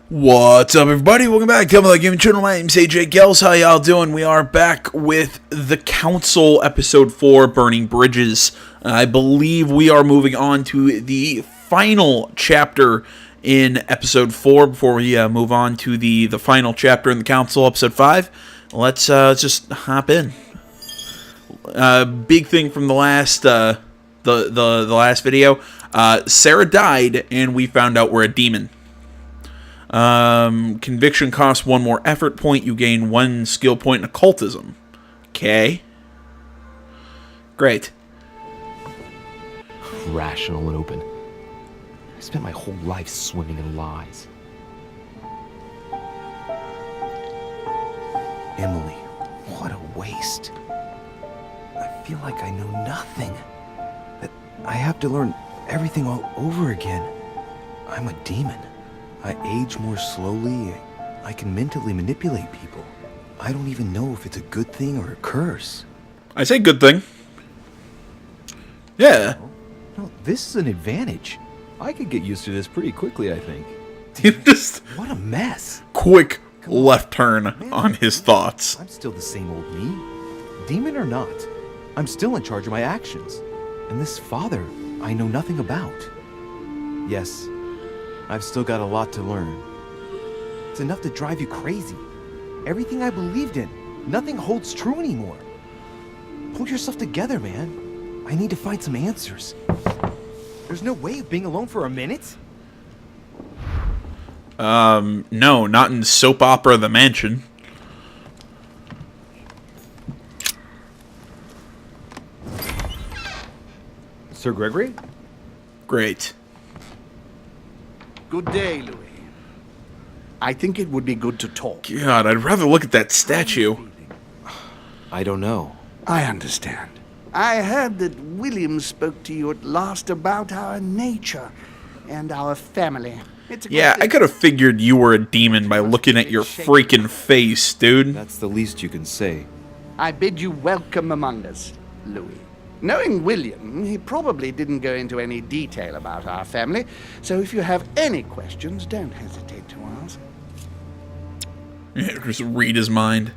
What's up, everybody? Welcome back to the Gaming Channel. My name's AJ Gels. How y'all doing? We are back with The Council, Episode 4, Burning Bridges. I believe we are moving on to the final chapter in Episode 4. Before we move on to the final chapter in The Council, Episode 5, let's just hop in. Big thing from the last the last video. Sarah died, and we found out we're a demon. Conviction costs 1 more effort point. You gain 1 skill point in occultism. Okay. Great. Rational and open. I spent my whole life swimming in lies. Emily, what a waste. I feel like I know nothing. That I have to learn everything all over again. I'm a demon. I age more slowly. I can mentally manipulate people. I don't even know if it's a good thing or a curse. I say good thing. Yeah. No, this is an advantage. I could get used to this pretty quickly, I think. You just What a mess. quick left turn on his thoughts. I'm still the same old me. Demon or not, I'm still in charge of my actions. And this father, I know nothing about. Yes, I've still got a lot to learn. It's enough to drive you crazy. Everything I believed in, nothing holds true anymore. Pull yourself together, man. I need to find some answers. There's no way of being alone for a minute? No, not in soap opera The Mansion. Sir Gregory? Great. Good day, Louis. I think it would be good to talk. God, I'd rather look at that statue. I don't know. I understand. I heard that William spoke to you at last about our nature and our family. Yeah, I could have figured you were a demon by looking at your freaking face, dude. That's the least you can say. I bid you welcome among us, Louis. Knowing William, he probably didn't go into any detail about our family, so if you have any questions, don't hesitate to ask. Just read his mind.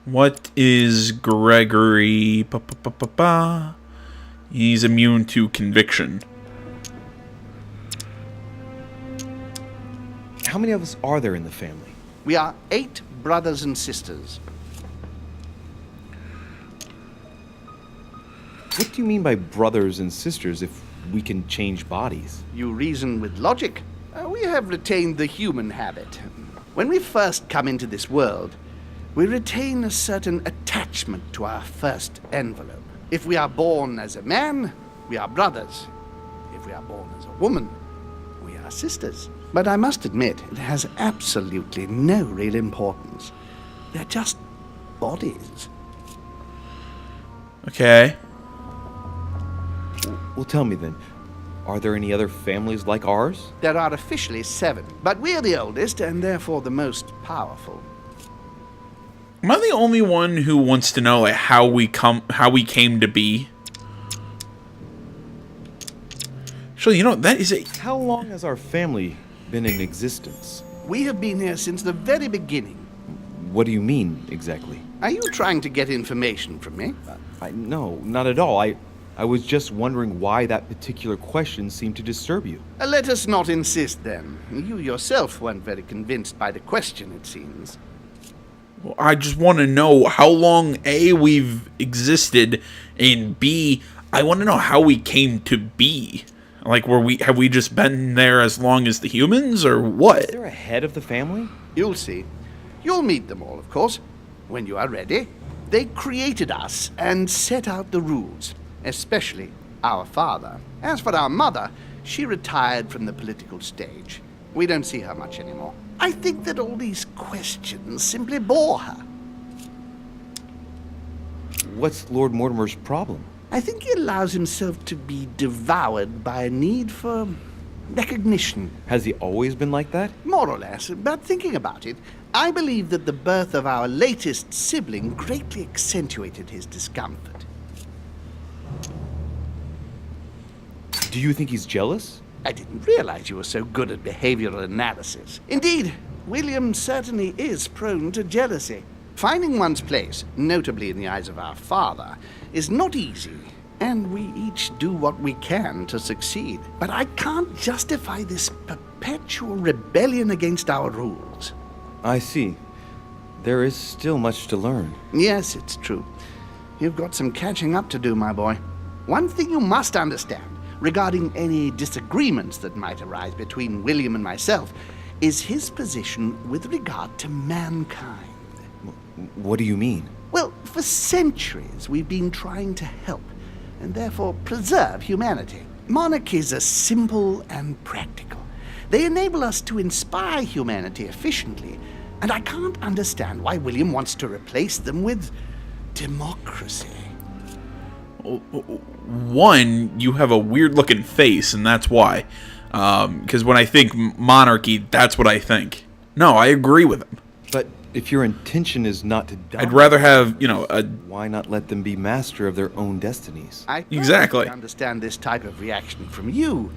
What is Gregory? He's immune to conviction. How many of us are there in the family? We are 8 brothers and sisters. What do you mean by brothers and sisters if we can change bodies? You reason with logic. We have retained the human habit. When we first come into this world, we retain a certain attachment to our first envelope. If we are born as a man, we are brothers. If we are born as a woman, we are sisters. But I must admit, it has absolutely no real importance. They're just bodies. Okay. Well, tell me then, are there any other families like ours? There are officially 7, but we're the oldest and therefore the most powerful. Am I the only one who wants to know like how we came to be? Actually, you know, that is a... How long has our family been in existence? We have been here since the very beginning. What do you mean, exactly? Are you trying to get information from me? No, not at all. I was just wondering why that particular question seemed to disturb you. Let us not insist then. You yourself weren't very convinced by the question, it seems. Well, I just want to know how long A, we've existed, and B, I want to know how we came to be. Like, have we just been there as long as the humans, or what? Is there a head of the family? You'll see. You'll meet them all, of course, when you are ready. They created us and set out the rules, especially our father. As for our mother, she retired from the political stage. We don't see her much anymore. I think that all these questions simply bore her. What's Lord Mortimer's problem? I think he allows himself to be devoured by a need for recognition. Has he always been like that? More or less, but thinking about it, I believe that the birth of our latest sibling greatly accentuated his discomfort. Do you think he's jealous? I didn't realize you were so good at behavioral analysis. Indeed, William certainly is prone to jealousy. Finding one's place, notably in the eyes of our father, is not easy, and we each do what we can to succeed. But I can't justify this perpetual rebellion against our rules. I see. There is still much to learn. Yes, it's true. You've got some catching up to do, my boy. One thing you must understand, regarding any disagreements that might arise between William and myself, is his position with regard to mankind. What do you mean? Well, for centuries we've been trying to help, and therefore preserve humanity. Monarchies are simple and practical. They enable us to inspire humanity efficiently, and I can't understand why William wants to replace them with democracy. One, you have a weird-looking face, and that's why. Because when I think monarchy, that's what I think. No, I agree with him. But if your intention is not to die, I'd rather have, a... why not let them be master of their own destinies? I Exactly. perfectly understand this type of reaction from you,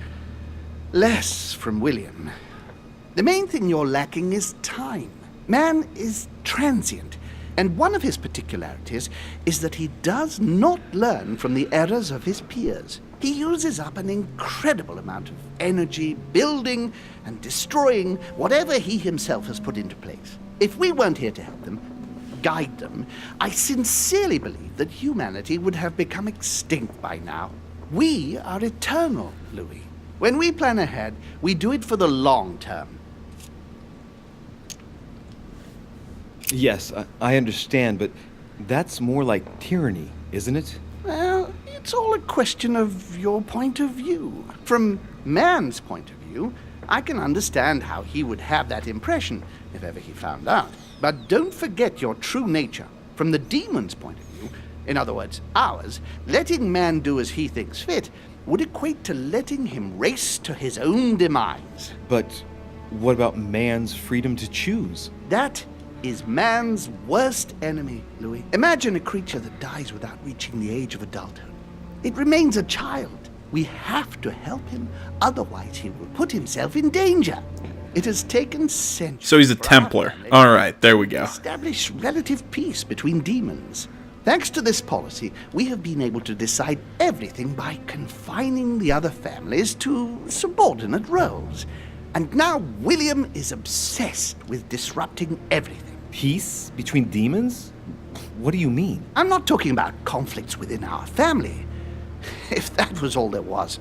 less from William. The main thing you're lacking is time. Man is transient, and one of his particularities is that he does not learn from the errors of his peers. He uses up an incredible amount of energy building and destroying whatever he himself has put into place. If we weren't here to help them, guide them, I sincerely believe that humanity would have become extinct by now. We are eternal, Louis. When we plan ahead, we do it for the long term. Yes, I understand, but that's more like tyranny, isn't it? Well, it's all a question of your point of view. From man's point of view, I can understand how he would have that impression, if ever he found out. But don't forget your true nature. From the demon's point of view, in other words, ours, letting man do as he thinks fit would equate to letting him race to his own demise. But what about man's freedom to choose? That is man's worst enemy, Louis. Imagine a creature that dies without reaching the age of adulthood. It remains a child. We have to help him, otherwise he will put himself in danger. It has taken centuries. So he's a for our Templar. family All right, there we to go. establish relative peace between demons. Thanks to this policy, we have been able to decide everything by confining the other families to subordinate roles. And now William is obsessed with disrupting everything. Peace between demons? What do you mean? I'm not talking about conflicts within our family. If that was all there was,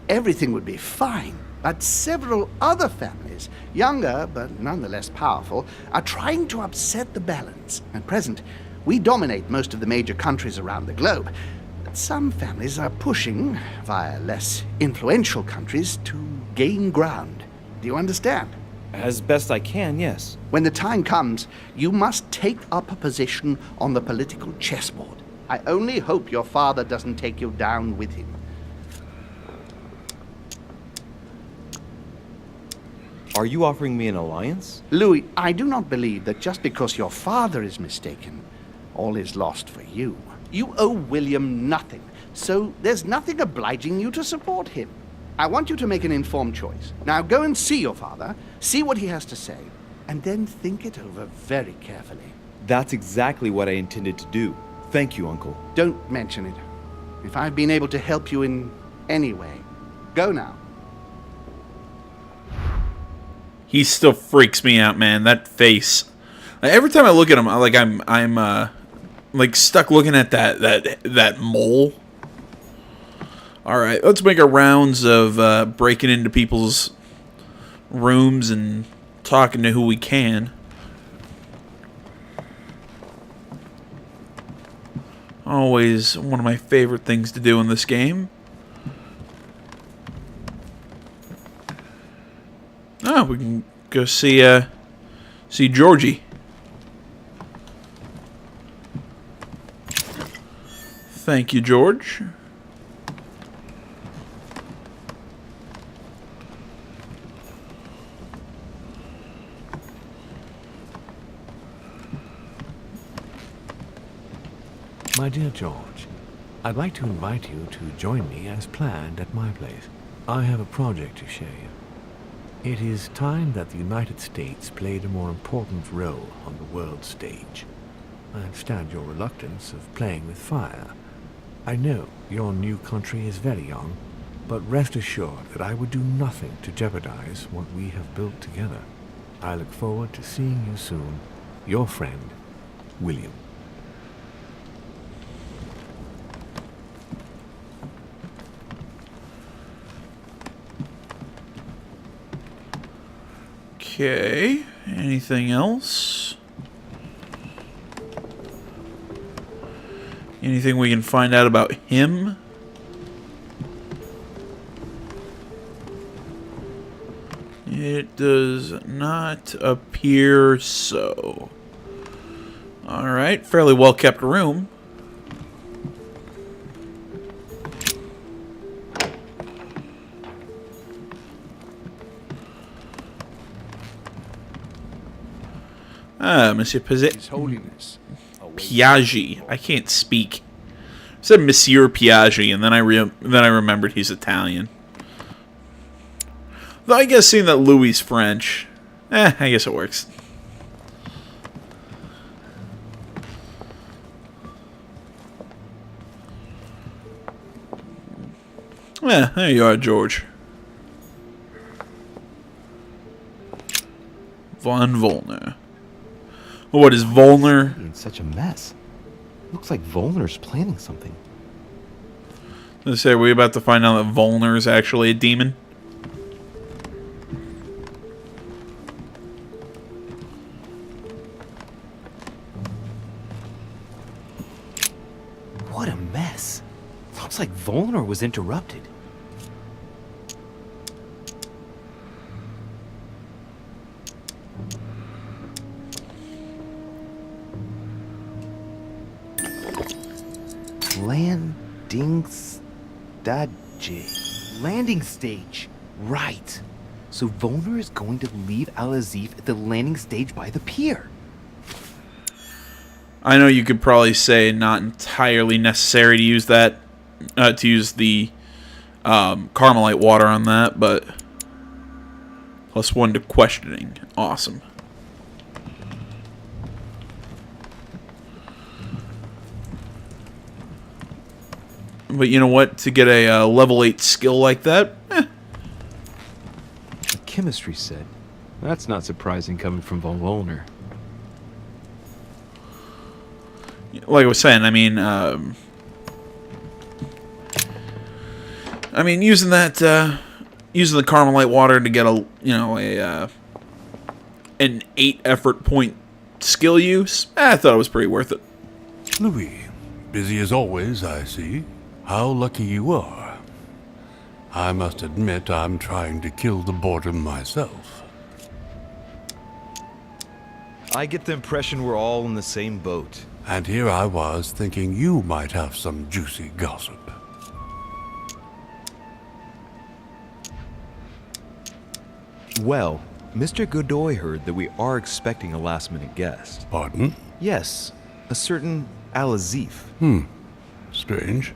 everything would be fine. But several other families, younger but nonetheless powerful, are trying to upset the balance. At present, we dominate most of the major countries around the globe. But some families are pushing, via less influential countries, to gain ground. Do you understand? As best I can, yes. When the time comes, you must take up a position on the political chessboard. I only hope your father doesn't take you down with him. Are you offering me an alliance? Louis, I do not believe that just because your father is mistaken, all is lost for you. You owe William nothing, so there's nothing obliging you to support him. I want you to make an informed choice. Now go and see your father, see what he has to say, and then think it over very carefully. That's exactly what I intended to do. Thank you, Uncle. Don't mention it. If I've been able to help you in any way, go now. He still freaks me out, man. That face. Every time I look at him, I'm like stuck looking at that mole. All right, let's make our rounds of breaking into people's rooms and talking to who we can. Always one of my favorite things to do in this game. Oh, we can go see Georgie. Thank you, George. My dear George, I'd like to invite you to join me as planned at my place. I have a project to show you. It is time that the United States played a more important role on the world stage. I understand your reluctance of playing with fire. I know your new country is very young, but rest assured that I would do nothing to jeopardize what we have built together. I look forward to seeing you soon. Your friend, William. Okay. Anything else? Anything we can find out about him? It does not appear so. Alright, fairly well kept room. Monsieur His Holiness. Piaggi. I can't speak. I said Monsieur Piaggi, and then I remembered he's Italian. Though I guess seeing that Louis French, I guess it works. Yeah, there you are, George. Von Volner. What is Volner? In such a mess. Looks like Volner's planning something. Let's say, are we about to find out that Volner is actually a demon? What a mess. Looks like Volner was interrupted. Landing stage. Right. So Volner is going to leave Al-Azif at the landing stage by the pier. I know you could probably say not entirely necessary to use that, to use the Carmelite water on that, but +1 to questioning. Awesome. But you know what? To get a level 8 skill like that, The chemistry set. That's not surprising coming from Von Volner. like I was saying, I mean, using that, using the Carmelite water to get an 8 effort point skill use, I thought it was pretty worth it. Louis, busy as always, I see. How lucky you are. I must admit I'm trying to kill the boredom myself. I get the impression we're all in the same boat. And here I was thinking you might have some juicy gossip. Well, Mr. Godoy heard that we are expecting a last-minute guest. Pardon? Yes, a certain Al-Azif. Strange.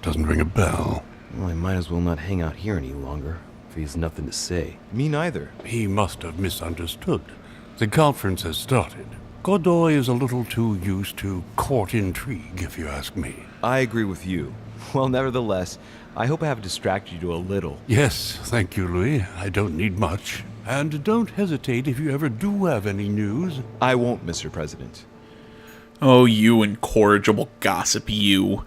Doesn't ring a bell. Well, I might as well not hang out here any longer, if he has nothing to say. Me neither. He must have misunderstood. The conference has started. Godoy is a little too used to court intrigue, if you ask me. I agree with you. Well, nevertheless, I hope I have distracted you a little. Yes, thank you, Louis. I don't need much. And don't hesitate if you ever do have any news. I won't, Mr. President. Oh, you incorrigible gossip, you.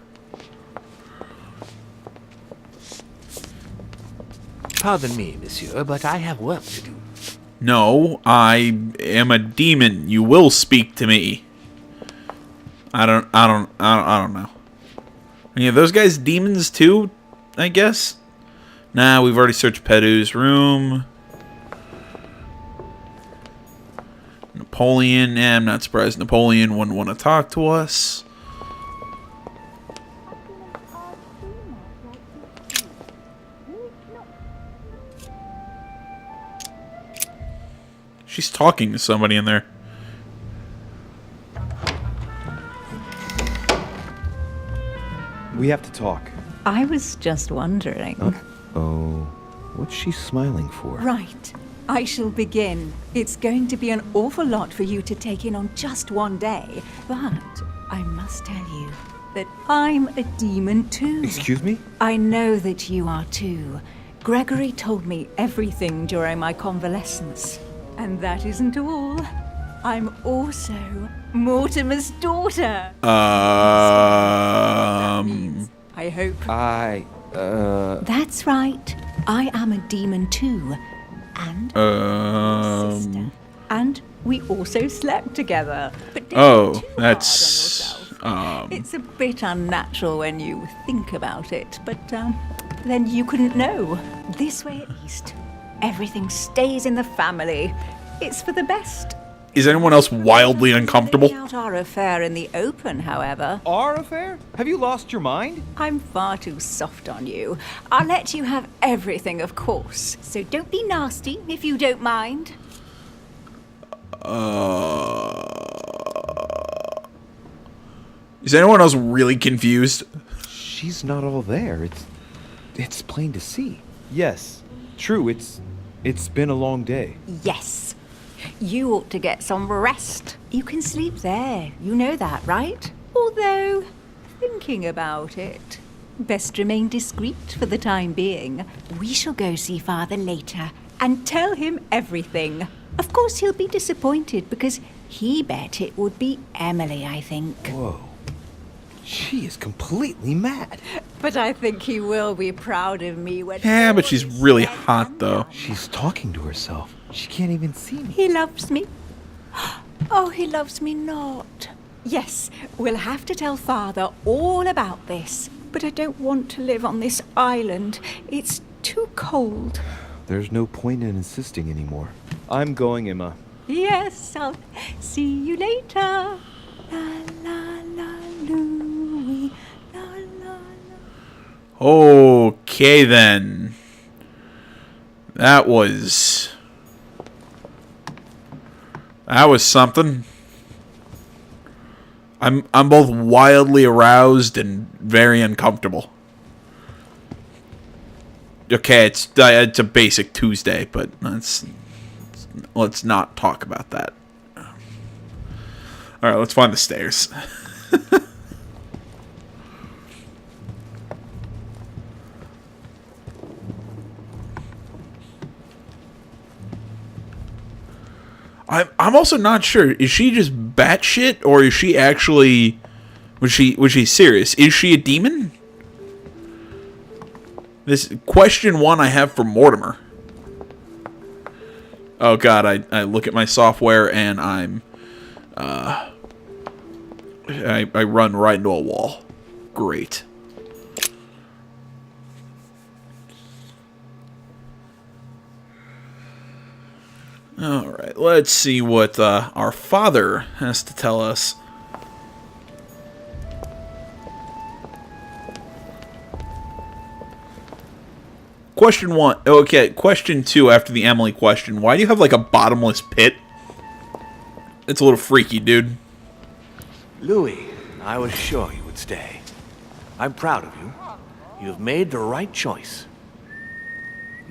Pardon me, monsieur, but I have work to do. No, I am a demon. You will speak to me. I don't know. Are any of those guys demons too, I guess? Nah, we've already searched Pedu's room. Napoleon, I'm not surprised Napoleon wouldn't want to talk to us. She's talking to somebody in there. We have to talk. I was just wondering. Oh, what's she smiling for? Right. I shall begin. It's going to be an awful lot for you to take in on just one day, but I must tell you that I'm a demon too. Excuse me? I know that you are too. Gregory told me everything during my convalescence. And that isn't all. I'm also Mortimer's daughter. I hope. That's right. I am a demon too. And sister. And we also slept together. But don't be too hard on yourself. It's a bit unnatural when you think about it, but then you couldn't know. This way at least, everything stays in the family. It's for the best. Is anyone else wildly uncomfortable? Out our affair in the open, however. Our affair? Have you lost your mind? I'm far too soft on you. I'll let you have everything, of course. So don't be nasty, if you don't mind. Is anyone else really confused? She's not all there. It's plain to see. Yes, true. It's been a long day. Yes. You ought to get some rest. You can sleep there. You know that, right? Although, thinking about it, best remain discreet for the time being. We shall go see Father later and tell him everything. Of course, he'll be disappointed because he bet it would be Emily, I think. Whoa. She is completely mad. But I think he will be proud of me when... Yeah, but she's really hot, though. She's talking to herself. She can't even see me. He loves me. Oh, he loves me not. Yes, we'll have to tell Father all about this. But I don't want to live on this island. It's too cold. There's no point in insisting anymore. I'm going, Emma. Yes, I'll see you later. La la la Louie. La la la. Okay, then. That was something. I'm both wildly aroused and very uncomfortable. Okay, it's a basic Tuesday, but let's not talk about that. All right, let's find the stairs. I'm also not sure. Is she just batshit, or is she actually was she serious? Is she a demon? This question one I have for Mortimer. Oh god, I look at my software and I run right into a wall. Great. Alright, let's see what our father has to tell us. Question 1. Okay, question 2 after the Emily question. Why do you have like a bottomless pit? It's a little freaky, dude. Louis, I was sure you would stay. I'm proud of you. You have made the right choice.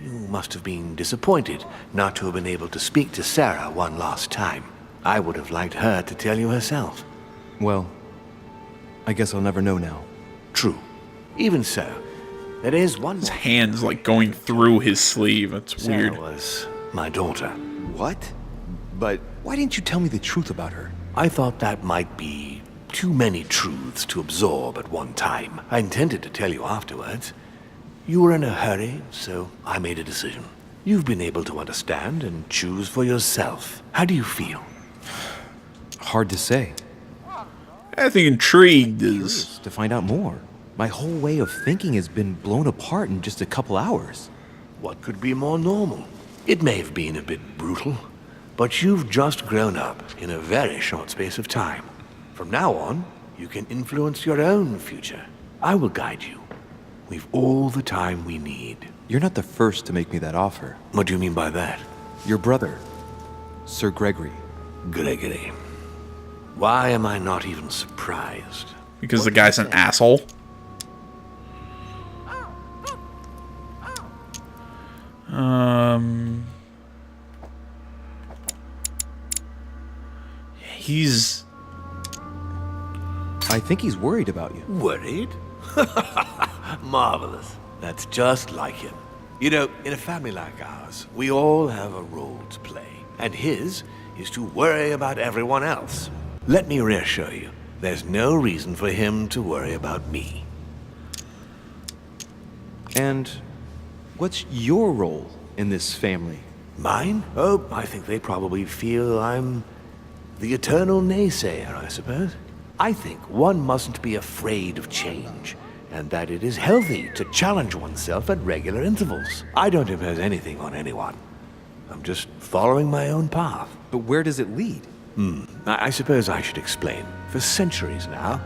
You must have been disappointed not to have been able to speak to Sarah one last time. I would have liked her to tell you herself. Well, I guess I'll never know now. True. Even so, there is one His hand's like going through his sleeve. That's Sarah weird. was my daughter. What? But why didn't you tell me the truth about her? I thought that might be too many truths to absorb at one time. I intended to tell you afterwards. You were in a hurry, so I made a decision. You've been able to understand and choose for yourself. How do you feel? Hard to say. I think intrigued is... Curious to find out more. My whole way of thinking has been blown apart in just a couple hours. What could be more normal? It may have been a bit brutal, but you've just grown up in a very short space of time. From now on, you can influence your own future. I will guide you. We've all the time we need. You're not the first to make me that offer. What do you mean by that? Your brother, Sir Gregory. Gregory. Why am I not even surprised? Because the guy's an asshole. He's... I think he's worried about you. Worried? Marvelous. That's just like him. You know, in a family like ours, we all have a role to play. And his is to worry about everyone else. Let me reassure you, there's no reason for him to worry about me. And what's your role in this family? Mine? Oh, I think they probably feel I'm the eternal naysayer, I suppose. I think one mustn't be afraid of change, and that it is healthy to challenge oneself at regular intervals. I don't impose anything on anyone. I'm just following my own path. But where does it lead? I suppose I should explain. For centuries now,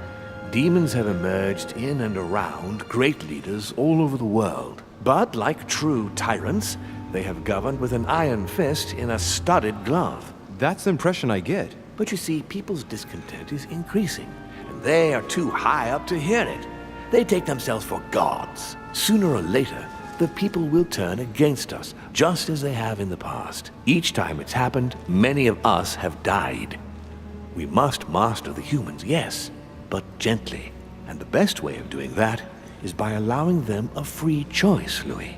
demons have emerged in and around great leaders all over the world. But like true tyrants, they have governed with an iron fist in a studded glove. That's the impression I get. But you see, people's discontent is increasing, and they are too high up to hear it. They take themselves for gods. Sooner or later, the people will turn against us, just as they have in the past. Each time it's happened, many of us have died. We must master the humans, yes, but gently. And the best way of doing that is by allowing them a free choice, Louis.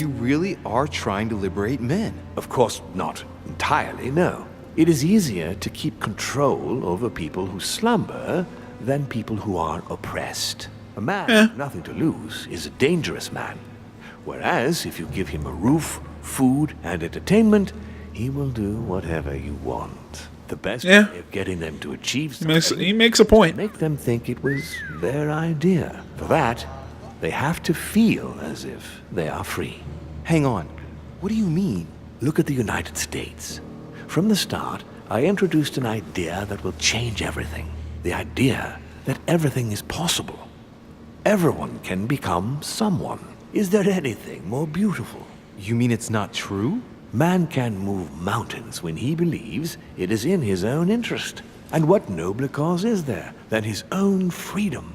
You really are trying to liberate men. Of course not entirely, no. It is easier to keep control over people who slumber than people who are oppressed. A man with nothing to lose is a dangerous man. Whereas if you give him a roof, food, and entertainment, he will do whatever you want. The best way of getting them to achieve something He makes a point. make them think it was their idea. For that, they have to feel as if they are free. Hang on. What do you mean? Look at the United States. From the start, I introduced an idea that will change everything. The idea that everything is possible. Everyone can become someone. Is there anything more beautiful? You mean it's not true? Man can move mountains when he believes it is in his own interest. And what nobler cause is there than his own freedom?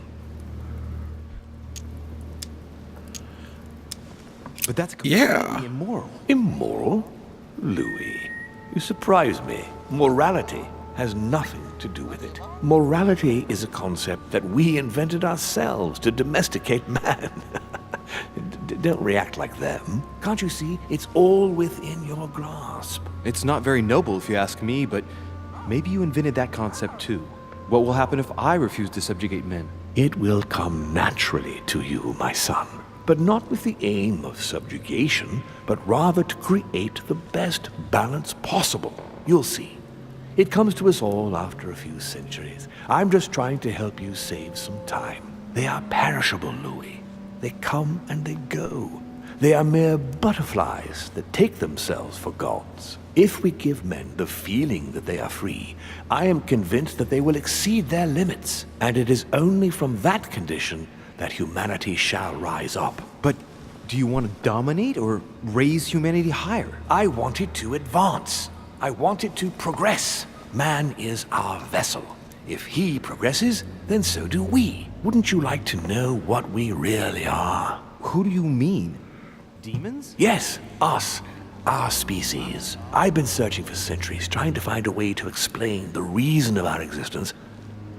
But that's completely immoral. Immoral? Louis, you surprise me. Morality has nothing to do with it. Morality is a concept that we invented ourselves to domesticate man. Don't react like them. Can't you see? It's all within your grasp. It's not very noble if you ask me, but maybe you invented that concept too. What will happen if I refuse to subjugate men? It will come naturally to you, my son. But not with the aim of subjugation, but rather to create the best balance possible. You'll see. It comes to us all after a few centuries. I'm just trying to help you save some time. They are perishable, Louis. They come and they go. They are mere butterflies that take themselves for gods. If we give men the feeling that they are free, I am convinced that they will exceed their limits. And it is only from that condition that humanity shall rise up. But do you want to dominate or raise humanity higher? I want it to advance. I want it to progress. Man is our vessel. If he progresses, then so do we. Wouldn't you like to know what we really are? Who do you mean? Demons? Yes, us. Our species. I've been searching for centuries, trying to find a way to explain the reason of our existence.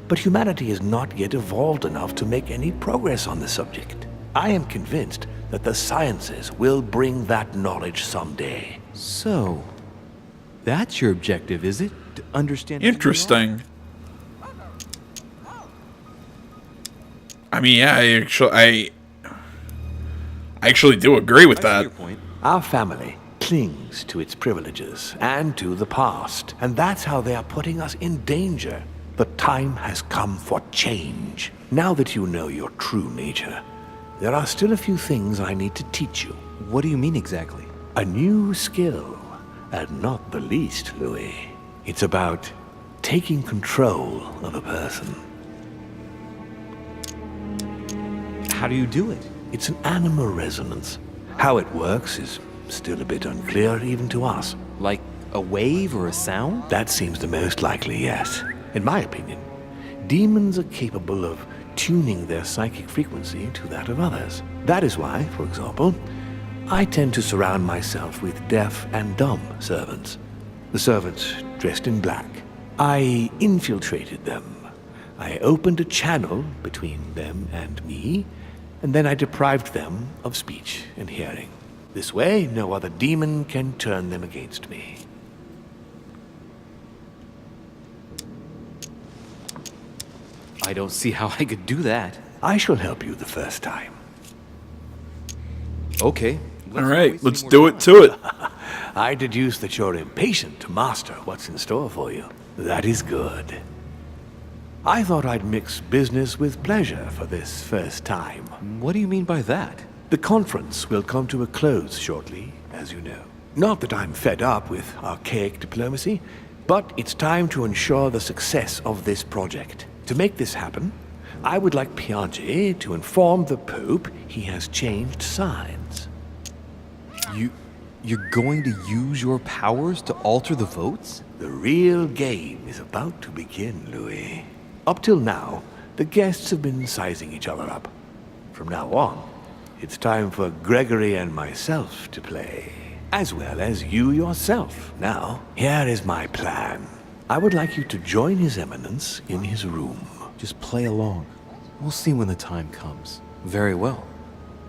But humanity has not yet evolved enough to make any progress on the subject. I am convinced that the sciences will bring that knowledge someday. So, that's your objective, is it? To understand who you are? Interesting. I mean, yeah, I actually do agree with I see that. your point. Our family clings to its privileges and to the past, and that's how they are putting us in danger. The time has come for change. Now that you know your true nature, there are still a few things I need to teach you. What do you mean exactly? A new skill, and not the least, Louis. It's about taking control of a person. How do you do it? It's an animal resonance. How it works is still a bit unclear even to us. Like a wave or a sound? That seems the most likely, yes. In my opinion, demons are capable of tuning their psychic frequency to that of others. That is why, for example, I tend to surround myself with deaf and dumb servants. The servants dressed in black. I infiltrated them. I opened a channel between them and me, and then I deprived them of speech and hearing. This way, no other demon can turn them against me. I don't see how I could do that. I shall help you the first time. Okay. All right, let's do it to it. I deduce that you're impatient to master what's in store for you. That is good. I thought I'd mix business with pleasure for this first time. What do you mean by that? The conference will come to a close shortly, as you know. Not that I'm fed up with archaic diplomacy, but it's time to ensure the success of this project. To make this happen, I would like Piaggi to inform the Pope he has changed sides. You're going to use your powers to alter the votes? The real game is about to begin, Louis. Up till now, the guests have been sizing each other up. From now on, it's time for Gregory and myself to play, as well as you yourself. Now, here is my plan. I would like you to join His Eminence in his room. Just play along. We'll see when the time comes. Very well.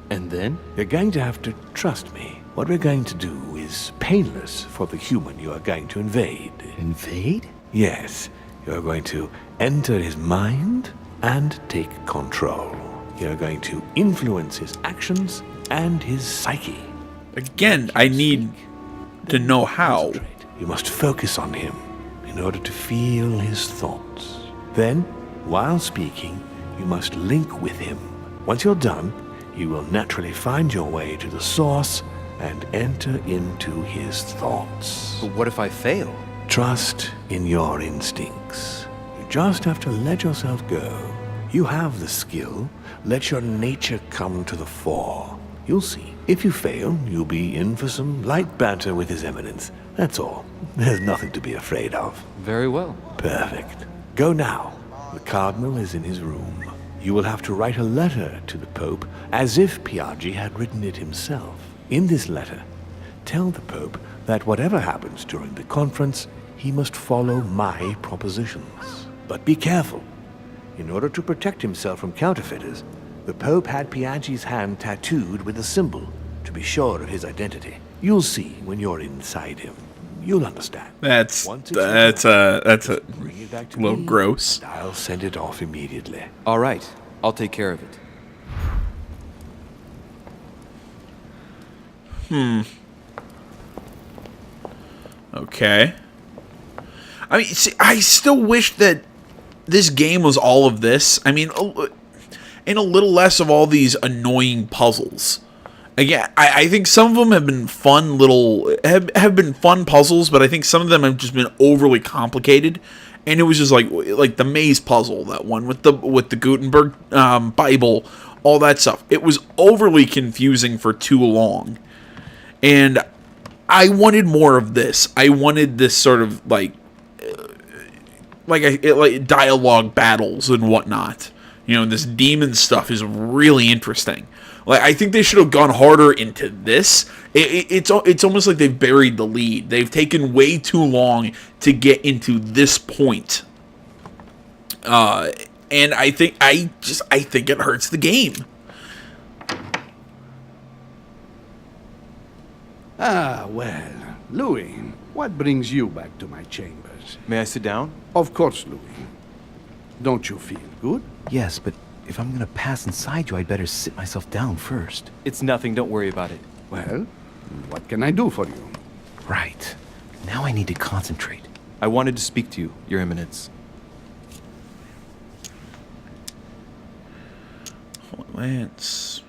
And then? You're going to have to trust me. What we're going to do is painless for the human you are going to invade. Invade? Yes, you're going to enter his mind and take control. You're going to influence his actions and his psyche. Again, I need to know how. You must focus on him in order to feel his thoughts. Then, while speaking, you must link with him. Once you're done, you will naturally find your way to the source and enter into his thoughts. But what if I fail? Trust in your instincts. You just have to let yourself go. You have the skill. Let your nature come to the fore. You'll see. If you fail, you'll be in for some light banter with His Eminence. That's all. There's nothing to be afraid of. Very well. Perfect. Go now. The Cardinal is in his room. You will have to write a letter to the Pope as if Piaggi had written it himself. In this letter, tell the Pope that whatever happens during the conference, he must follow my propositions. But be careful. In order to protect himself from counterfeiters, the Pope had Piaggi's hand tattooed with a symbol to be sure of his identity. You'll see when you're inside him. You'll understand. That's a Bring it back to little me, gross. and I'll send it off immediately. All right. I'll take care of it. Okay. I mean, see, I still wish that this game was all of this. I mean, and a little less of all these annoying puzzles. Again, I think some of them have been fun have been fun puzzles, but I think some of them have just been overly complicated. And it was just like the maze puzzle, that one with the Gutenberg Bible, all that stuff. It was overly confusing for too long. And I wanted more of this. I wanted this sort of like dialogue battles and whatnot. You know, this demon stuff is really interesting. Like, I think they should have gone harder into this. It's almost like they've buried the lead. They've taken way too long to get into this point. And I think it hurts the game. Ah, well, Louis, what brings you back to my chambers? May I sit down? Of course, Louis. Don't you feel good? Yes, but if I'm gonna pass inside you, I'd better sit myself down first. It's nothing, don't worry about it. Well, what can I do for you? Right. Now I need to concentrate. I wanted to speak to you, Your Eminence. Lance.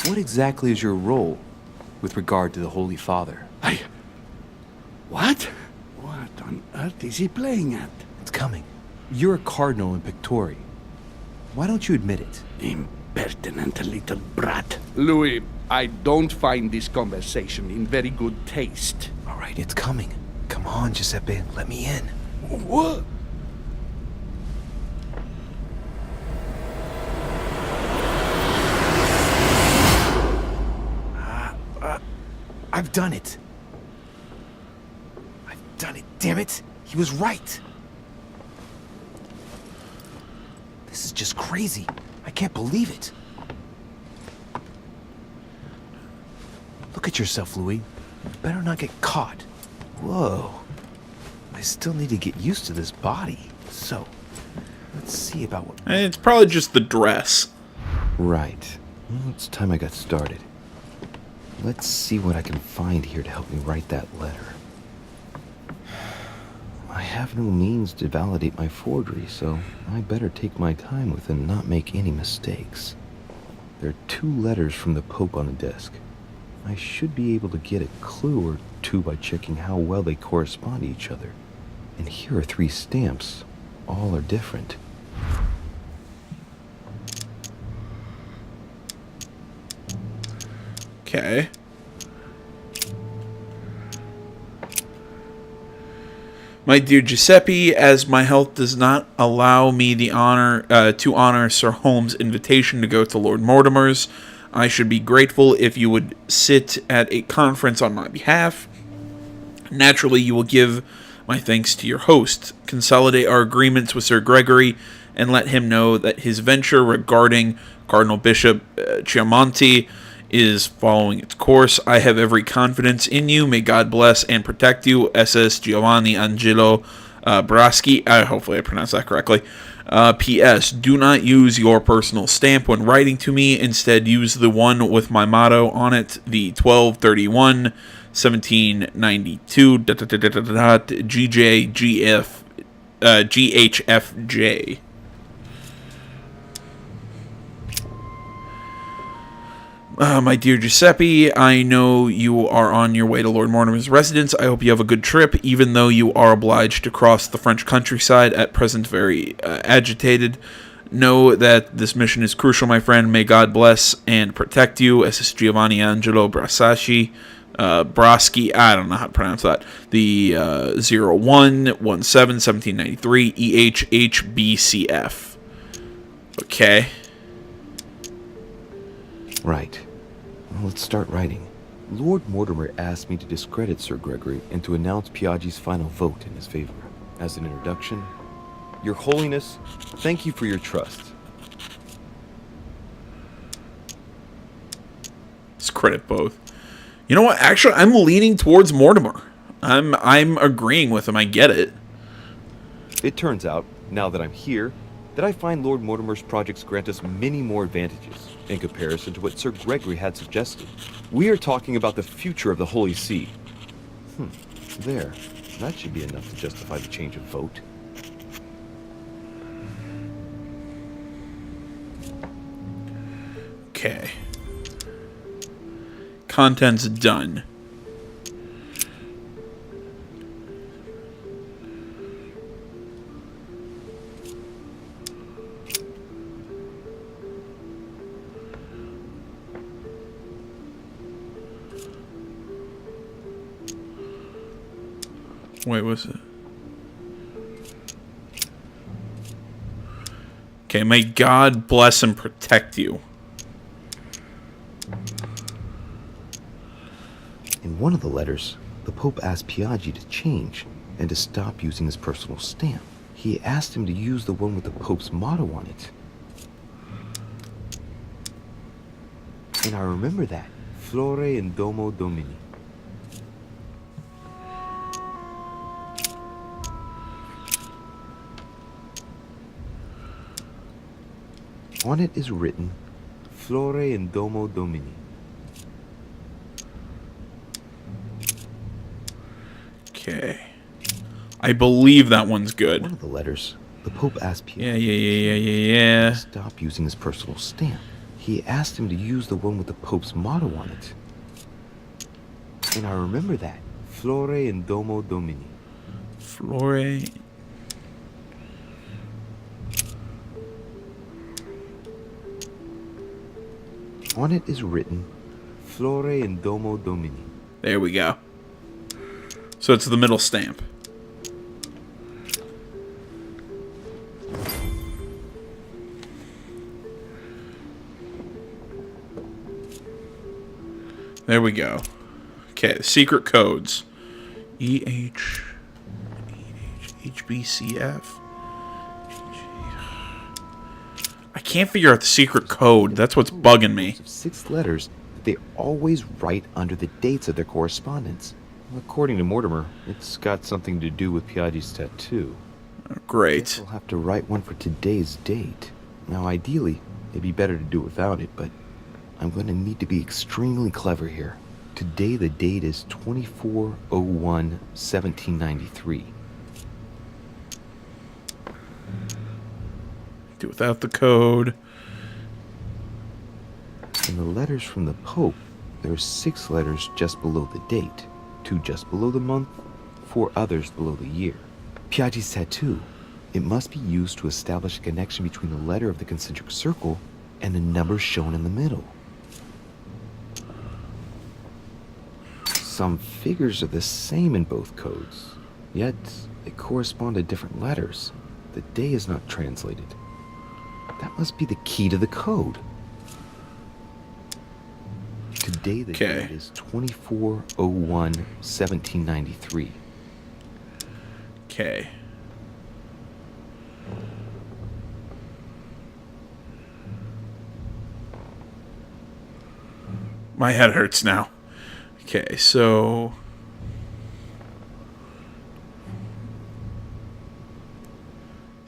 What exactly is your role with regard to the Holy Father? What? What on earth is he playing at? It's coming. You're a cardinal in Pictori. Why don't you admit it? Impertinent little brat. Louis, I don't find this conversation in very good taste. All right, it's coming. Come on, Giuseppe, let me in. What? I've done it. I've done it, damn it. He was right. This is just crazy. I can't believe it. Look at yourself, Louis. You better not get caught. Whoa. I still need to get used to this body. So, let's see about what... It's probably just the dress. Right. Well, it's time I got started. Let's see what I can find here to help me write that letter. I have no means to validate my forgery, so I better take my time with it and not make any mistakes. There are 2 letters from the Pope on the desk. I should be able to get a clue or 2 by checking how well they correspond to each other. And here are 3 stamps. All are different. Okay. My dear Giuseppe, as my health does not allow me the honor to honor Sir Holmes' invitation to go to Lord Mortimer's, I should be grateful if you would sit at a conference on my behalf. Naturally, you will give my thanks to your host, consolidate our agreements with Sir Gregory, and let him know that his venture regarding Cardinal Bishop Chiamonti is following its course. I have every confidence in you. May God bless and protect you. SS Giovanni Angelo Braschi. Hopefully I pronounced that correctly. P.S. Do not use your personal stamp when writing to me. Instead, use the one with my motto on it, the 1231 1792 GHFJ. My dear Giuseppe, I know you are on your way to Lord Mortimer's residence. I hope you have a good trip, even though you are obliged to cross the French countryside, at present very agitated. Know that this mission is crucial, my friend. May God bless and protect you. SS Giovanni Angelo Braschi, I don't know how to pronounce that. The 0117-1793 EHHBCF. Okay. Right. Well, let's start writing. Lord Mortimer asked me to discredit Sir Gregory and to announce Piaggi's final vote in his favor. As an introduction, Your Holiness, thank you for your trust. Let's credit both. You know what? Actually, I'm leaning towards Mortimer. I'm agreeing with him. I get it. It turns out, now that I'm here, that I find Lord Mortimer's projects grant us many more advantages in comparison to what Sir Gregory had suggested. We are talking about the future of the Holy See. There. That should be enough to justify the change of vote. Okay. Content's done. Wait, what's it? Okay, may God bless and protect you. In one of the letters, the Pope asked Piaggi to change and to stop using his personal stamp. He asked him to use the one with the Pope's motto on it. And I remember that. Flore in Domo Domini. On it is written, Flore in Domo Domini. Okay. I believe that one's good. One of the letters, the Pope asked Piaggi Yeah. to stop using his personal stamp. He asked him to use the one with the Pope's motto on it. And I remember that. Flore in Domo Domini. Flore. On it is written, Flore in Domo Domini. There we go. So it's the middle stamp. There we go. Okay, the secret codes. HBCF. I can't figure out the secret code. That's what's bugging me. 6 letters that they always write under the dates of their correspondence. According to Mortimer, it's got something to do with Piaggi's tattoo. Oh, great. We'll have to write one for today's date. Now, ideally, it'd be better to do without it, but I'm going to need to be extremely clever here. Today, the date is 24/01/1793. Do without the code. In the letters from the Pope, there are 6 letters just below the date, 2 just below the month, 4 others below the year. Piaggi's tattoo. It must be used to establish a connection between the letter of the concentric circle and the number shown in the middle. Some figures are the same in both codes, yet they correspond to different letters. The day is not translated. That must be the key to the code. Today the date is 24/01/1793. Okay. My head hurts now. Okay, so...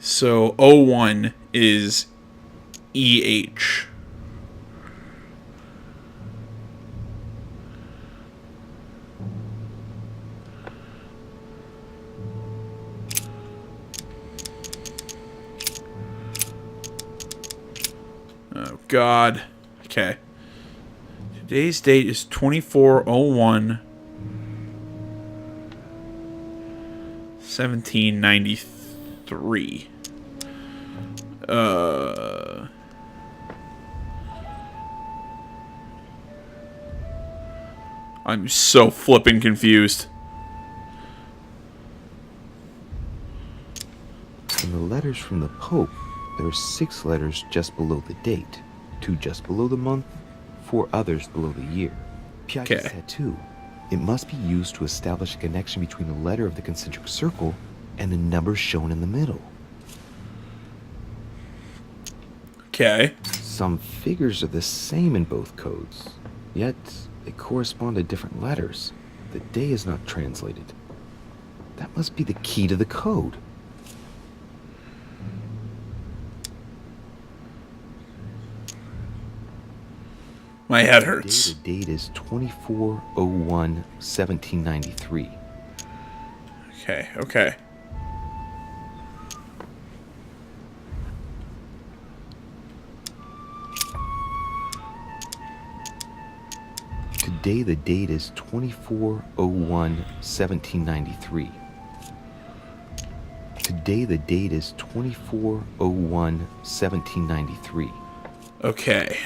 So 01 is EH. Oh, God. Okay. Today's date is 24/01 1793. I'm so flippin' confused. In the letters from the Pope, there are 6 letters just below the date, 2 just below the month, 4 others below the year. Piaggi's tattoo. It must be used to establish a connection between the letter of the concentric circle and the number shown in the middle. Okay. Some figures are the same in both codes, yet they correspond to different letters. The day is not translated. That must be the key to the code. My head hurts. The date is 24/01/1793. Okay, okay. Today the date is 24/01/1793. Today the date is 24/01/1793. Okay,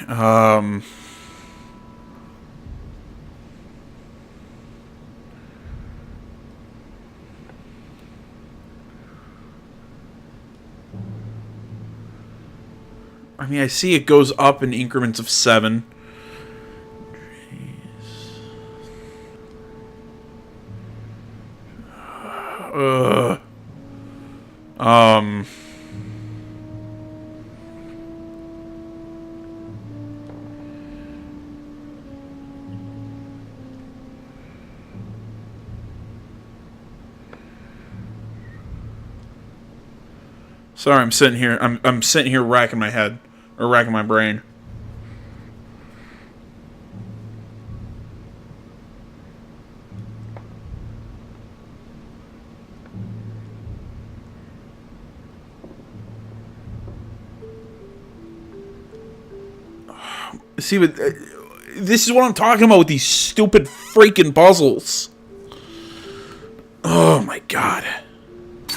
I mean, I see it goes up in increments of 7. Sorry, I'm sitting here. I'm sitting here racking my head, or racking my brain. See, but this is what I'm talking about with these stupid freaking puzzles. Oh my God.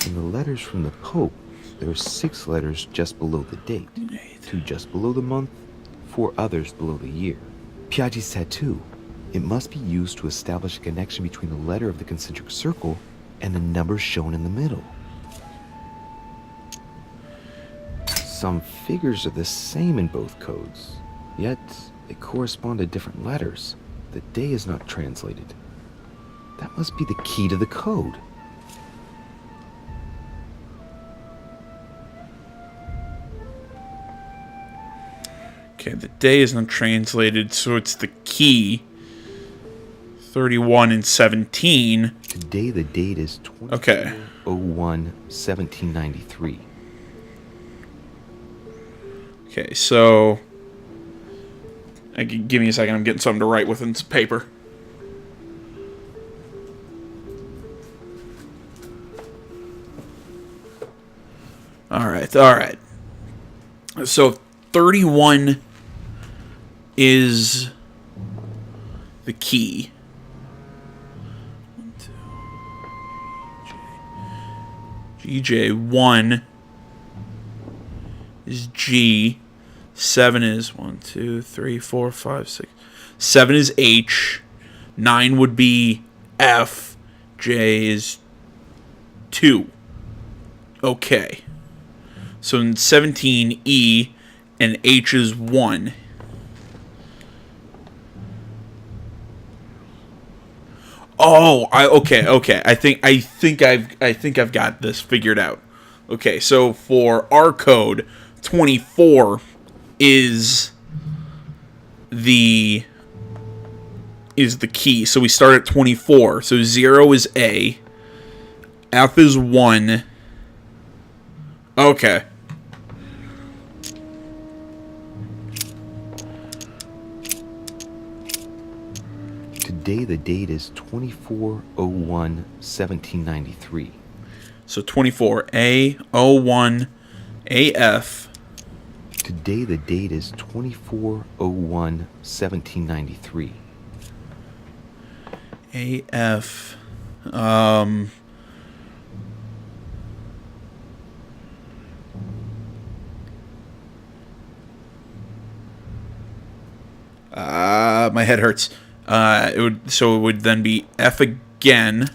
In the letters from the Pope, there are 6 letters just below the date, 2 just below the month, 4 others below the year. Piaggi's tattoo. It must be used to establish a connection between the letter of the concentric circle and the number shown in the middle. Some figures are the same in both codes, yet they correspond to different letters. The day is not translated. That must be the key to the code. Okay, the day isn't translated, so it's the key. 31 and 17. Today the date is 24/01/1793. Okay, so... give me a second, I'm getting something to write with in some paper. Alright. So, 31 is the key. 1, 2, GJ. 1 is G. 7 is 1, 2, 3, 4, 5, 6. 7 is H. 9 would be F. J is 2. Okay. So in 17, E, and H is 1. Oh, okay. I think I've got this figured out. Okay, so for our code, 24 is the key. So we start at 24. So 0 is A. F is 1. Okay. Today the date is 24/01/1793. So 24 A01 AF. Today the date is 24/01/1793. AF. My head hurts. It would then be F again.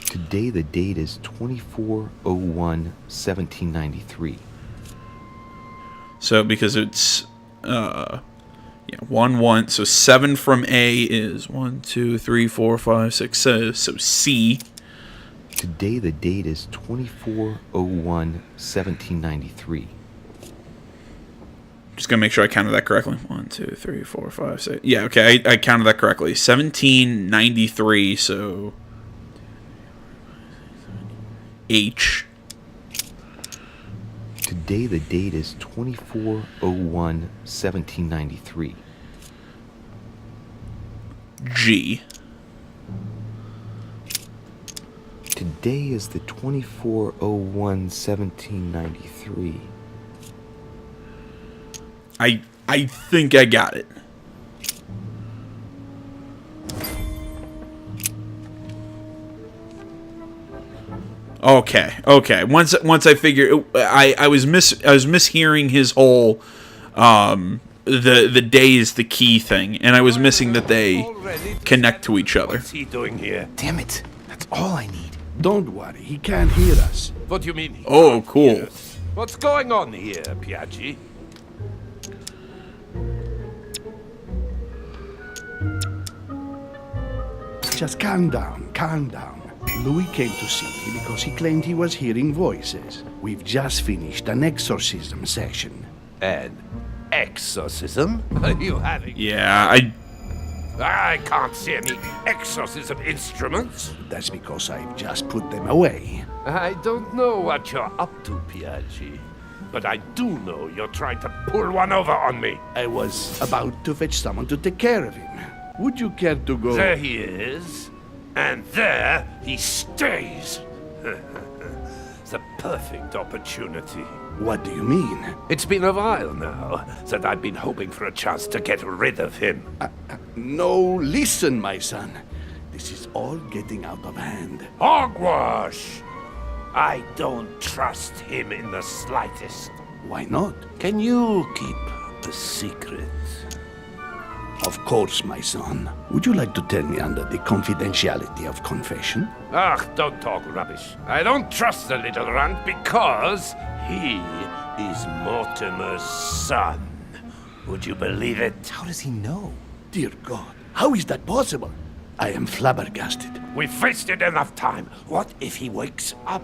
Today the date is 24/01/1793. So because it's 1 1, so 7 from A is 1 2 3 4 5 6 7. So C. Today the date is 24/01/1793. Just gonna make sure I counted that correctly. 1 2 3 4 5 6. Yeah, okay, I counted that correctly. 1793. So H. Today the date is 24/01/1793. G. Today is the 24/01/1793. I think I got it. Okay. Once I figured, I was mishearing his whole the day is the key thing, and I was missing that they connect to each other. What's he doing here? Damn it. That's all I need. Don't worry, he can't hear us. What do you mean? Oh, cool. Yes. What's going on here, Piaggi? Just calm down. Louis came to see me because he claimed he was hearing voices. We've just finished an exorcism session. An exorcism? Are you having... Yeah, I can't see any exorcism instruments. That's because I've just put them away. I don't know what you're up to, Piaggi. But I do know you're trying to pull one over on me. I was about to fetch someone to take care of him. Would you care to go? There he is. And there he stays. It's the perfect opportunity. What do you mean? It's been a while now that I've been hoping for a chance to get rid of him. No, listen, my son. This is all getting out of hand. Hogwash! I don't trust him in the slightest. Why not? Can you keep a secret? Of course, my son. Would you like to tell me under the confidentiality of confession? Ach, don't talk rubbish. I don't trust the little runt because he is Mortimer's son. Would you believe it? How does he know? Dear God, how is that possible? I am flabbergasted. We've wasted enough time. What if he wakes up?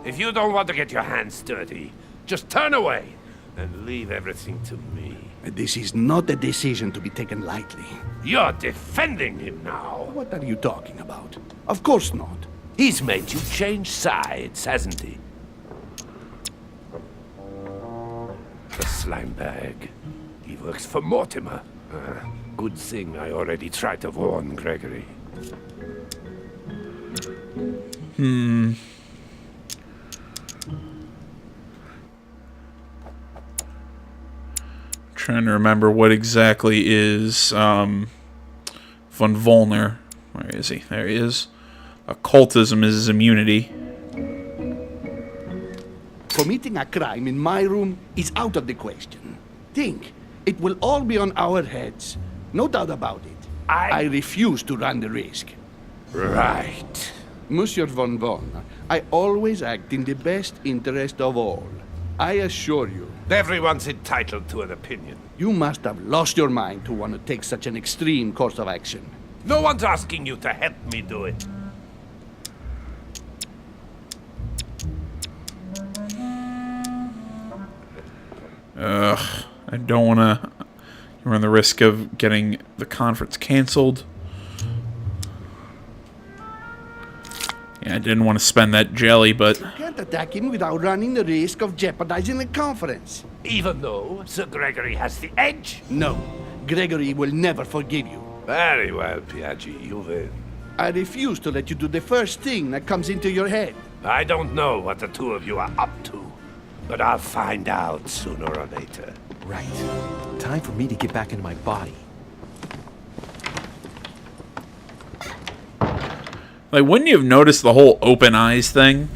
If you don't want to get your hands dirty, just turn away and leave everything to me. This is not a decision to be taken lightly. You're defending him now. What are you talking about? Of course not. He's made you change sides, hasn't he? The slime bag. He works for Mortimer. Good thing I already tried to warn Gregory. Trying to remember what exactly is von Volner. Where is he? There he is. Occultism is his immunity. Committing a crime in my room is out of the question. Think, it will all be on our heads. No doubt about it. I refuse to run the risk. Right. Monsieur von Volner, I always act in the best interest of all. I assure you. Everyone's entitled to an opinion. You must have lost your mind to want to take such an extreme course of action. No one's asking you to help me do it. I don't want to run the risk of getting the conference canceled. Yeah, I didn't want to spend that jelly, but... You can't attack him without running the risk of jeopardizing the conference. Even though Sir Gregory has the edge? No, Gregory will never forgive you. Very well, Piaggi, you win. I refuse to let you do the first thing that comes into your head. I don't know what the two of you are up to, but I'll find out sooner or later. Right. Time for me to get back into my body. Like, wouldn't you have noticed the whole open eyes thing?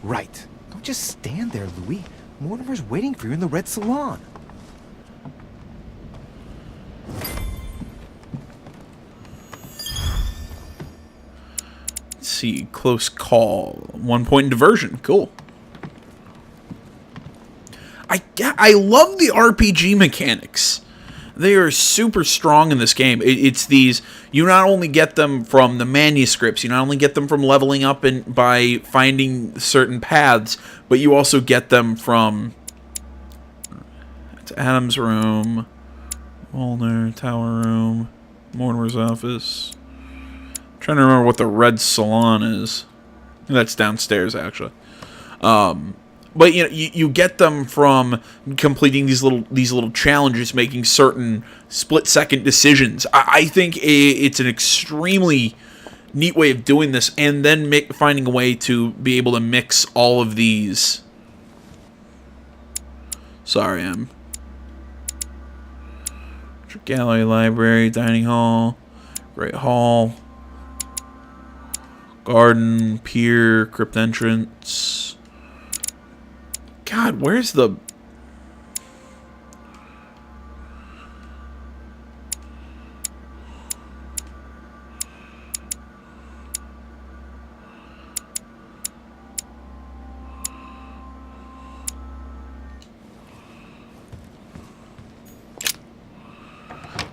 Right. Don't just stand there, Louis. Mortimer's waiting for you in the red salon. Let's see, close call. 1 point in diversion. Cool. I love the RPG mechanics. They are super strong in this game. It's these, you not only get them from the manuscripts, you not only get them from leveling up and by finding certain paths, but you also get them from Adam's room, Volner, Tower room, Mortimer's office. I'm trying to remember what the red salon is. That's downstairs, actually. But you know, you get them from completing these little challenges, making certain split-second decisions. I think it's an extremely neat way of doing this, and then finding a way to be able to mix all of these. Sorry, gallery, library, dining hall, great hall, garden, pier, crypt entrance. God, where's the...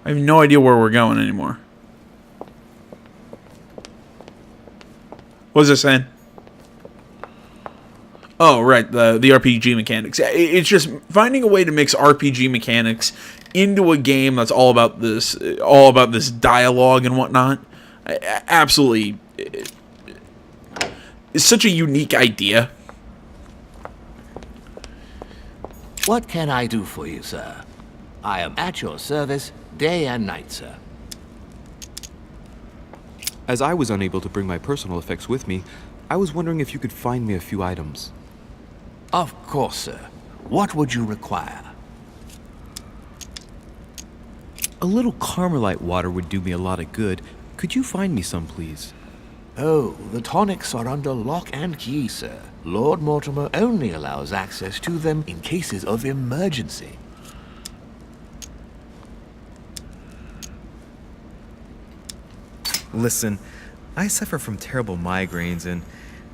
I have no idea where we're going anymore. What was I saying? Oh, right, the RPG mechanics. It's just finding a way to mix RPG mechanics into a game that's all about this dialogue and whatnot. Absolutely, it's such a unique idea. What can I do for you, sir? I am at your service day and night, sir. As I was unable to bring my personal effects with me, I was wondering if you could find me a few items. Of course, sir. What would you require? A little Carmelite water would do me a lot of good. Could you find me some, please? Oh, the tonics are under lock and key, sir. Lord Mortimer only allows access to them in cases of emergency. Listen, I suffer from terrible migraines, and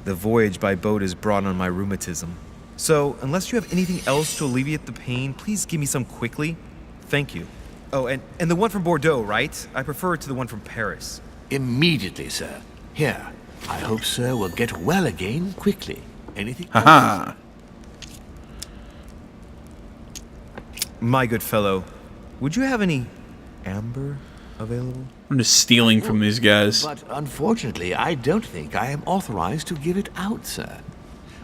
the voyage by boat has brought on my rheumatism. So, unless you have anything else to alleviate the pain, please give me some quickly. Thank you. Oh, and the one from Bordeaux, right? I prefer it to the one from Paris. Immediately, sir. Here. I hope sir will get well again quickly. Anything else? Haha. My good fellow, would you have any amber available? I'm just stealing from these guys. But unfortunately, I don't think I am authorized to give it out, sir.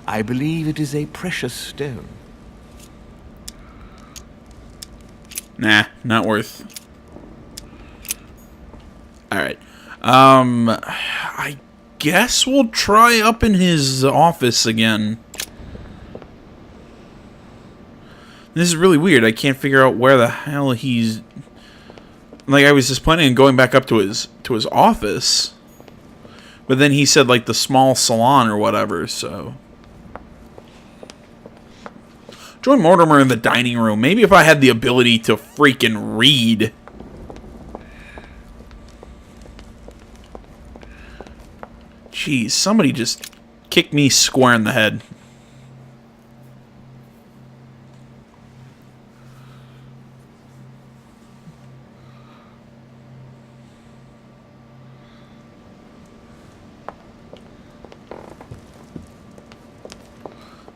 I believe it is a precious stone. Nah, not worth. Alright. I guess we'll try up in his office again. This is really weird. I can't figure out where the hell he's... Like, I was just planning on going back up to his office. But then he said, like, the small salon or whatever, so... Join Mortimer in the dining room. Maybe if I had the ability to freaking read. Jeez, somebody just kicked me square in the head.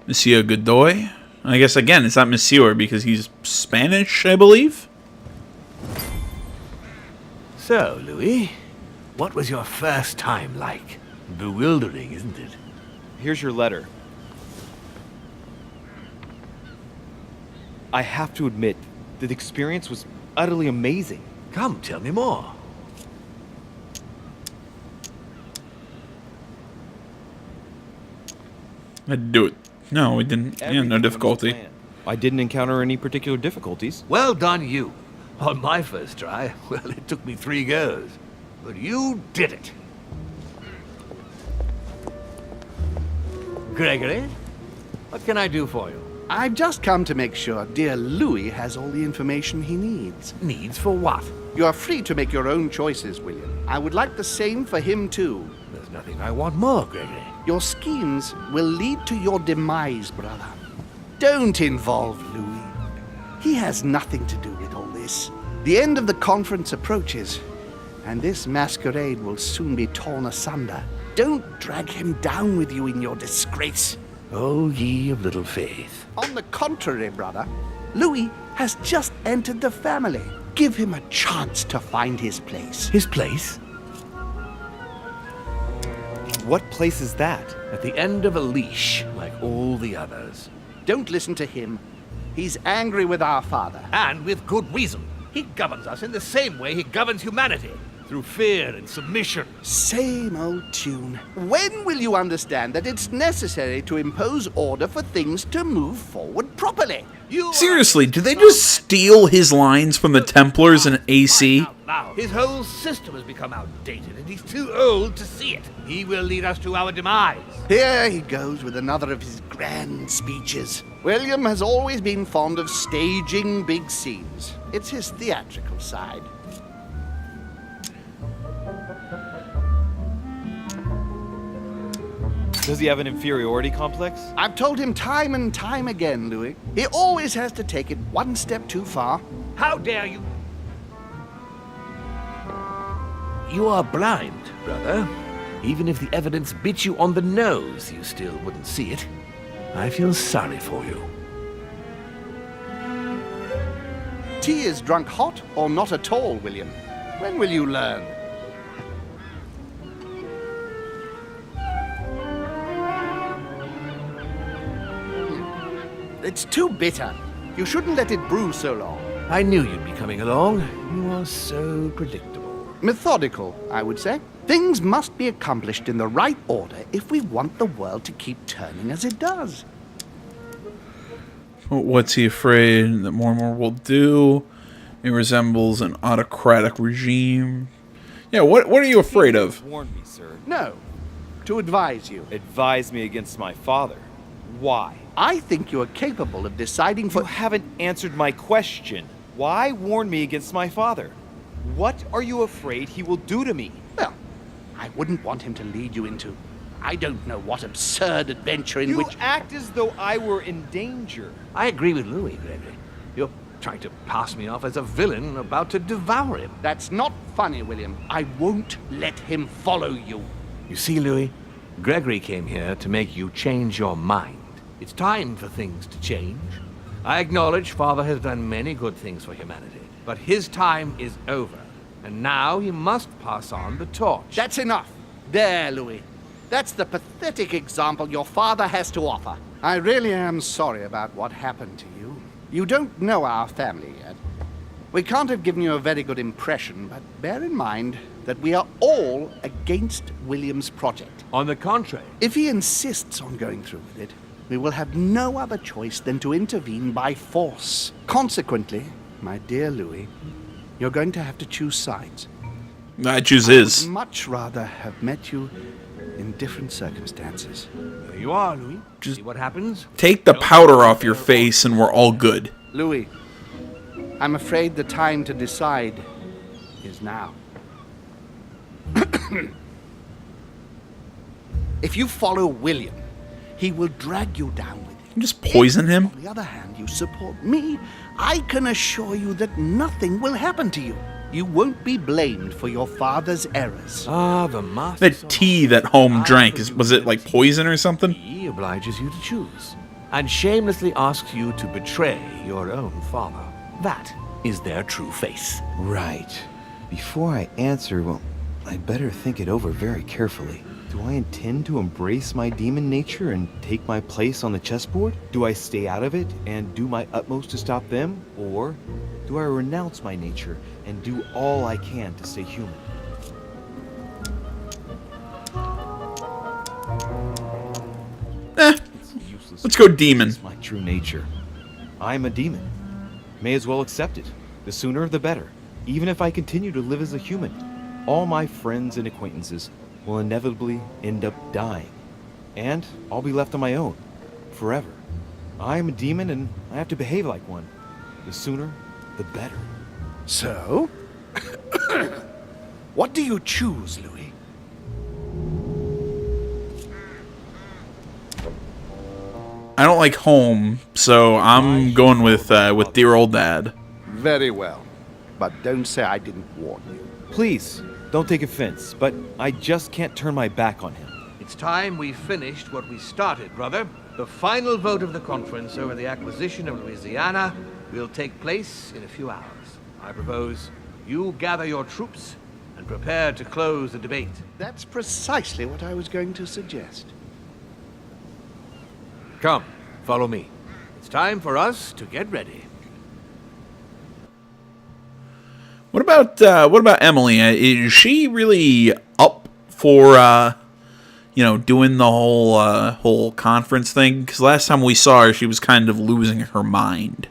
Monsieur Godoy? I guess, again, it's not Monsieur because he's Spanish, I believe? So, Louis, what was your first time like? Bewildering, isn't it? Here's your letter. I have to admit, the experience was utterly amazing. Come, tell me more. I'd do it. No, we didn't. Yeah, no difficulty. I didn't encounter any particular difficulties. Well done, you. On my first try, well, it took me 3 goes. But you did it. Gregory, what can I do for you? I've just come to make sure dear Louis has all the information he needs. Needs for what? You are free to make your own choices, William. I would like the same for him, too. There's nothing I want more, Gregory. Your schemes will lead to your demise, brother. Don't involve Louis. He has nothing to do with all this. The end of the conference approaches, and this masquerade will soon be torn asunder. Don't drag him down with you in your disgrace. Oh, ye of little faith. On the contrary, brother, Louis has just entered the family. Give him a chance to find his place. His place? What place is that? At the end of a leash, like all the others. Don't listen to him. He's angry with our father. And with good reason. He governs us in the same way he governs humanity. Through fear and submission. Same old tune. When will you understand that it's necessary to impose order for things to move forward properly? Seriously, did they just steal his lines from the Templars and AC? His whole system has become outdated, and he's too old to see it. He will lead us to our demise. Here he goes with another of his grand speeches. William has always been fond of staging big scenes. It's his theatrical side. Does he have an inferiority complex? I've told him time and time again, Louis. He always has to take it one step too far. How dare you? You are blind, brother. Even if the evidence bit you on the nose, you still wouldn't see it. I feel sorry for you. Tea is drunk hot or not at all, William. When will you learn? It's too bitter. You shouldn't let it brew so long. I knew you'd be coming along. You are so predictable. Methodical, I would say. Things must be accomplished in the right order if we want the world to keep turning as it does. What's he afraid that Mortimer will do? It resembles an autocratic regime. Yeah, what are you afraid of? Warn me, sir. No, to advise you. Advise me against my father. Why? I think you are capable of deciding for... You haven't answered my question. Why warn me against my father? What are you afraid he will do to me? Well, I wouldn't want him to lead you into I don't know what absurd adventure in You which... act as though I were in danger. I agree with Louis, Gregory. You're trying to pass me off as a villain about to devour him. That's not funny, William. I won't let him follow you. You see, Louis, Gregory came here to make you change your mind. It's time for things to change. I acknowledge Father has done many good things for humanity, but his time is over, and now he must pass on the torch. That's enough. There, Louis. That's the pathetic example your father has to offer. I really am sorry about what happened to you. You don't know our family yet. We can't have given you a very good impression, but bear in mind that we are all against William's project. On the contrary, If he insists on going through with it, we will have no other choice than to intervene by force. Consequently, my dear Louis, you're going to have to choose sides. I choose his. Much rather have met you in different circumstances. there you are, Louis. Just see what happens? Take the powder off your face and we're all good. Louis, I'm afraid the time to decide is now. If you follow William, he will drag you down with him. Just poison him? On the other hand, you support me, I can assure you that nothing will happen to you. You won't be blamed for your father's errors. Ah, the master. That tea that Home drank, was it like poison or something? He obliges you to choose, and shamelessly asks you to betray your own father. That is their true face. Right. Before I answer, well, I'd better think it over very carefully. Do I intend to embrace my demon nature and take my place on the chessboard? Do I stay out of it and do my utmost to stop them? Or do I renounce my nature and do all I can to stay human? It's useless Let's go to demon. resist my true nature. I'm a demon. May as well accept it. The sooner the better. Even if I continue to live as a human, all my friends and acquaintances will inevitably end up dying. And I'll be left on my own. Forever. I am a demon and I have to behave like one. The sooner, the better. So? What do you choose, Louis? I don't like Home, so I'm going with dear old dad. Very well. But don't say I didn't warn you. Please, don't take offense, but I just can't turn my back on him. It's time we finished what we started, brother. The final vote of the conference over the acquisition of Louisiana will take place in a few hours. I propose you gather your troops and prepare to close the debate. That's precisely what I was going to suggest. Come, follow me. It's time for us to get ready. What about Emily? Is she really up for doing the whole conference thing? Because last time we saw her, she was kind of losing her mind.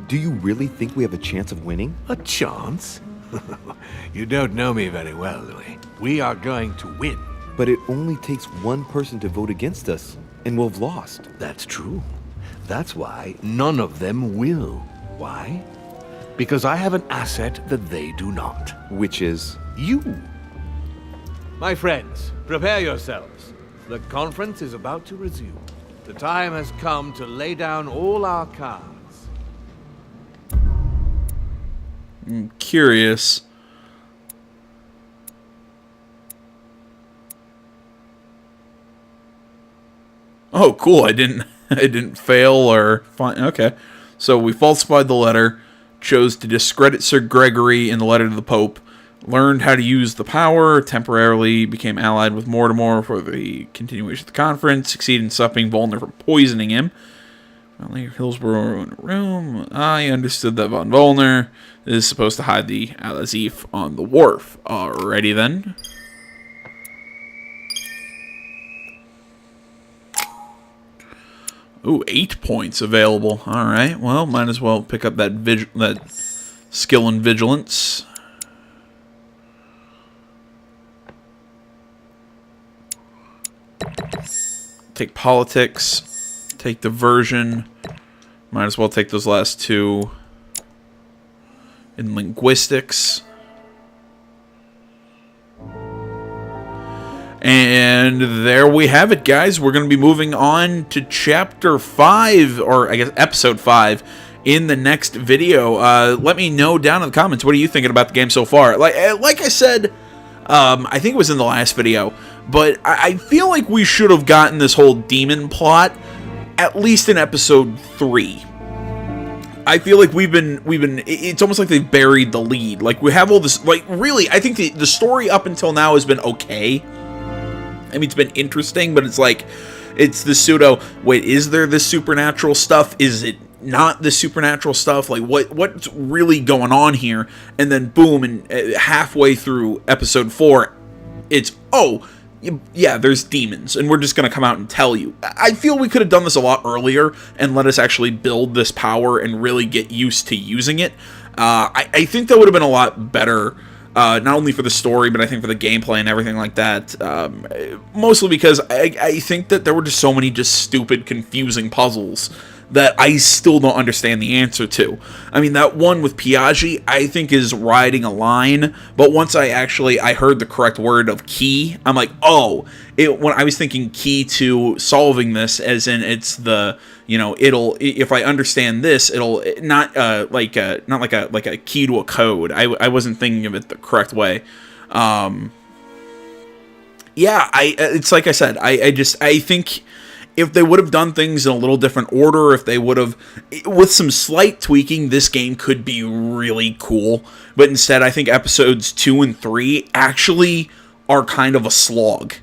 Do you really think we have a chance of winning? A chance? You don't know me very well, Louis. We are going to win. But it only takes one person to vote against us, and we'll have lost. That's true. That's why none of them will. Why? Because I have an asset that they do not. Which is? You. My friends, prepare yourselves. The conference is about to resume. The time has come to lay down all our cards. I'm curious. Oh, cool. I didn't fail or find. Okay. So we falsified the letter, chose to discredit Sir Gregory in the letter to the Pope, learned how to use the power, temporarily became allied with Mortimer for the continuation of the conference, succeeded in stopping Volner from poisoning him. Finally, Hillsborough in a room. I understood that Von Volner is supposed to hide the Al-Azif on the wharf. Alrighty then. Ooh, 8 points available. Alright, well, might as well pick up that skill in vigilance. Take politics. Take diversion. Might as well take those last two in linguistics. And there we have it, guys. We're going to be moving on to Chapter 5, or I guess Episode 5, in the next video. Let me know down in the comments, what are you thinking about the game so far? Like I said, I think it was in the last video, but I feel like we should have gotten this whole demon plot at least in Episode 3. I feel like we've been, it's almost like they've buried the lead. Like, we have all this, like, really, I think the story up until now has been okay. I mean, it's been interesting, but it's like, it's the pseudo, wait, is there this supernatural stuff? Is it not the supernatural stuff? Like, what's really going on here? And then, boom, and halfway through Episode 4, it's, oh, yeah, there's demons, and we're just going to come out and tell you. I feel we could have done this a lot earlier and let us actually build this power and really get used to using it. I think that would have been a lot better, not only for the story, but I think for the gameplay and everything like that. Mostly because I think that there were just so many just stupid, confusing puzzles that I still don't understand the answer to. I mean, that one with Piaggi, I think is riding a line, but once I heard the correct word of key, I'm like, oh, when I was thinking key to solving this, as in it's the, you know, if I understand this, it'll not like a key to a code. I wasn't thinking of it the correct way. Yeah, it's like I said, I think if they would have done things in a little different order, if they would have, with some slight tweaking, this game could be really cool. But instead, I think episodes 2 and 3 actually are kind of a slog.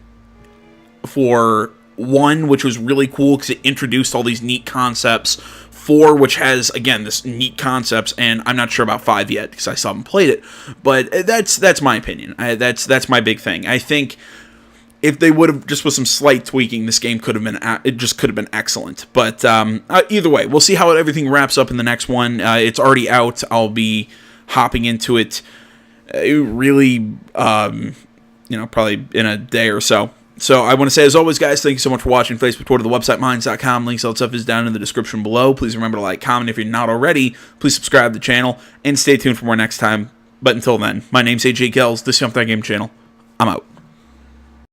For 1, which was really cool because it introduced all these neat concepts. 4, which has, again, this neat concepts, and I'm not sure about 5 yet because I still haven't played it. But that's my opinion. That's my big thing. I think if they would have, just with some slight tweaking, this game could have been excellent. But either way, we'll see how everything wraps up in the next one. It's already out. I'll be hopping into it really, probably in a day or so. So I want to say, as always, guys, thank you so much for watching. Facebook, Twitter, the website, Minds.com. Links, all that stuff is down in the description below. Please remember to like, comment if you're not already. Please subscribe to the channel, and stay tuned for more next time. But until then, my name's AJ Gells. This is Jump That Game Channel. I'm out.